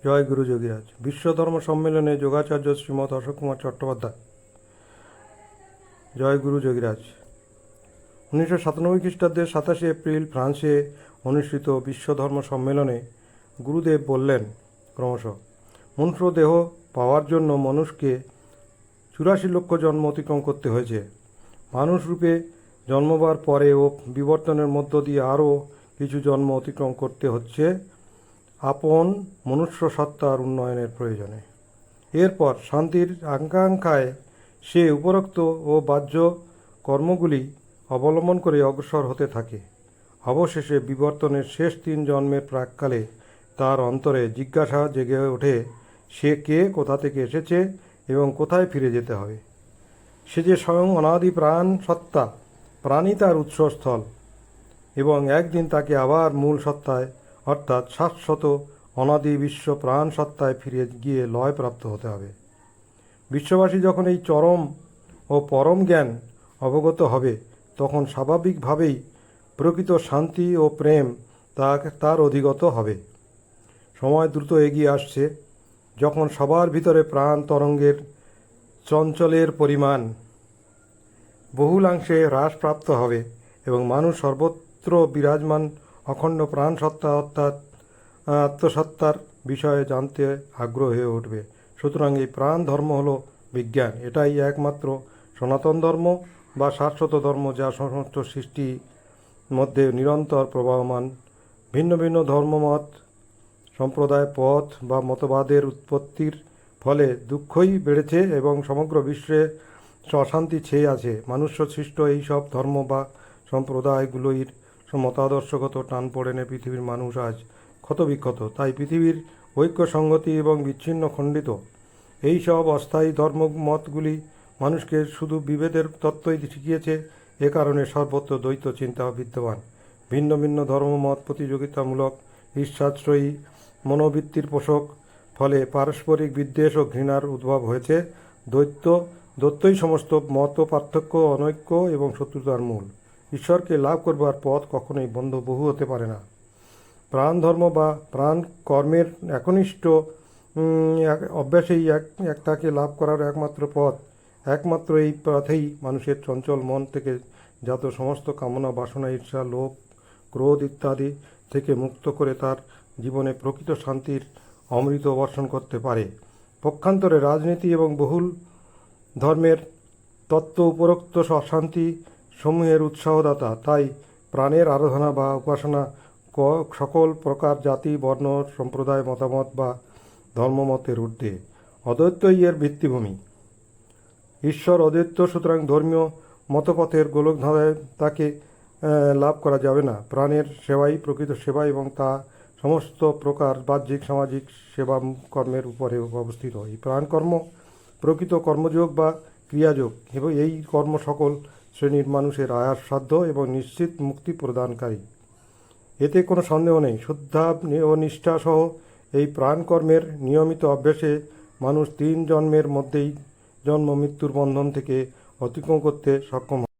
জয় গুরু যোগীরাজ। বিশ্ব ধর্ম সম্মেলনে যোগাচার্য শ্রীমৎ অশোক কুমার চট্টোপাধ্যায়। জয় গুরু যোগীরাজ। 1997 খ্রিস্টাব্দের 27 এপ্রিল ফ্রান্সে অনুষ্ঠিত বিশ্ব ধর্ম সম্মেলনে গুরুদেব বললেন, ক্রমশ মনুষ্য দেহ পাওয়ার জন্য মানুষকে 84 লক্ষ জন্ম অতিক্রম করতে হয়েছে। মানুষ রূপে জন্মবার পরে ও বিবর্তনের মধ্য দিয়ে আরও কিছু জন্ম অতিক্রম করতে হচ্ছে আপন মনুষ্য সত্তার উন্নয়নের প্রয়োজনে। এরপর শান্তির আকাঙ্ক্ষায় সে উপরোক্ত ও বাহ্য কর্মগুলি অবলম্বন করে অগ্রসর হতে থাকে। অবশেষে বিবর্তনের শেষ 3 জন্মের প্রাককালে তার অন্তরে জিজ্ঞাসা জেগে ওঠে, সে কে, কোথা থেকে এসেছে এবং কোথায় ফিরে যেতে হবে। সে যে স্বয়ং অনাদি প্রাণ সত্তা, প্রাণী তার উৎসস্থল, এবং একদিন তাকে আবার মূল সত্তায় অর্থাৎ শাশ্বত অনাদি বিশ্ব প্রাণ সত্তায় ফিরে গিয়ে লয় প্রাপ্ত হতে হবে। বিশ্ববাসী যখন এই চরম ও পরম জ্ঞান অবগত হবে, তখন স্বাভাবিকভাবেই প্রকৃত শান্তি ও প্রেম তার অধিগত হবে। সময় দ্রুত এগিয়ে আসছে, যখন সবার ভিতরে প্রাণ তরঙ্গের চঞ্চলের পরিমাণ বহুলাংশে হ্রাসপ্রাপ্ত হবে এবং মানুষ সর্বত্র বিরাজমান অখণ্ড প্রাণ সত্তা অর্থাৎ আত্মসত্তার বিষয়ে জানতে আগ্রহ হয়ে উঠবে। সুতরাং এই প্রাণ ধর্ম হল বিজ্ঞান। এটাই একমাত্র সনাতন ধর্ম বা শাশ্বত ধর্ম, যা সমস্ত সৃষ্টির মধ্যে নিরন্তর প্রবাহমান। ভিন্ন ভিন্ন ধর্মমত, সম্প্রদায়, পথ বা মতবাদের উৎপত্তির ফলে দুঃখই বেড়েছে এবং সমগ্র বিশ্বে অশান্তি ছেয়ে আছে। মনুষ্য সৃষ্ট এই সব ধর্ম বা সম্প্রদায়গুলোর মতাদর্শগত টানপোড়েনে পৃথিবীর মানুষ আজ ক্ষতবিক্ষত। তাই পৃথিবীর ঐক্য, সংহতি এবং বিচ্ছিন্ন খণ্ডিত এই সব অস্থায়ী ধর্মমতগুলি মানুষকে শুধু বিভেদের তত্ত্বই শিখিয়েছে। এ কারণে সর্বত্র দ্বৈত চিন্তা বিদ্যমান। ভিন্ন ভিন্ন ধর্মমত প্রতিযোগিতামূলক ঈর্ষাশ্রয়ী মনোবৃত্তির পোষক, ফলে পারস্পরিক বিদ্বেষ ও ঘৃণার উদ্ভব হয়েছে। দ্বৈতই সমস্ত মত পার্থক্য, অনৈক্য এবং শত্রুতার মূল। ঈশ্বরকে লাভ করবার পথ কখনোই বহু হতে পারে না। প্রাণ ধর্ম বা প্রাণ কর্মের একনিষ্ঠ অভ্যাসেই তাকে লাভ করার একমাত্র পথ। একমাত্র এই পথেই মানুষের চঞ্চল মন থেকে যত সমস্ত কামনা, বাসনা, ঈর্ষা, লোভ, ক্রোধ ইত্যাদি থেকে মুক্ত করে তার জীবনে প্রকৃত শান্তির অমৃত বর্ষণ করতে পারে। পক্ষান্তরে রাজনীতি এবং বহুল ধর্মের তত্ত্ব উপরোক্ত অশান্তি সমূহের উৎসাহদাতা। তাই প্রাণের আরাধনা বা উপাসনা সকল প্রকার জাতি, বর্ণ, সম্প্রদায়, মতামত বা ধর্মমতের ঊর্ধ্বে। অদ্বৈতই এর ভিত্তিভূমি। ঈশ্বর অদ্বৈত, সুতরাং ধর্মীয় মতপথের গোলকধাঁধায় তাকে লাভ করা যাবে না। প্রাণের সেবাই প্রকৃত সেবা এবং তা সমস্ত প্রকার বাহ্যিক সামাজিক সেবা কর্মের উপরে অবস্থিত। এই প্রাণকর্ম প্রকৃত কর্মযোগ বা ক্রিয়াযোগ এবং এই কর্ম সকল শ্রেণীর মানুষের আয়াসসাধ্য এবং নিশ্চিত মুক্তি প্রদানকারী। এতে কোনো সন্দেহ নেই। শ্রদ্ধা ও নিষ্ঠা সহ এই প্রাণকর্মের নিয়মিত অভ্যাসে মানুষ 3 জন্মের মধ্যেই জন্ম মৃত্যুর বন্ধন থেকে অতিক্রম করতে সক্ষম হয়।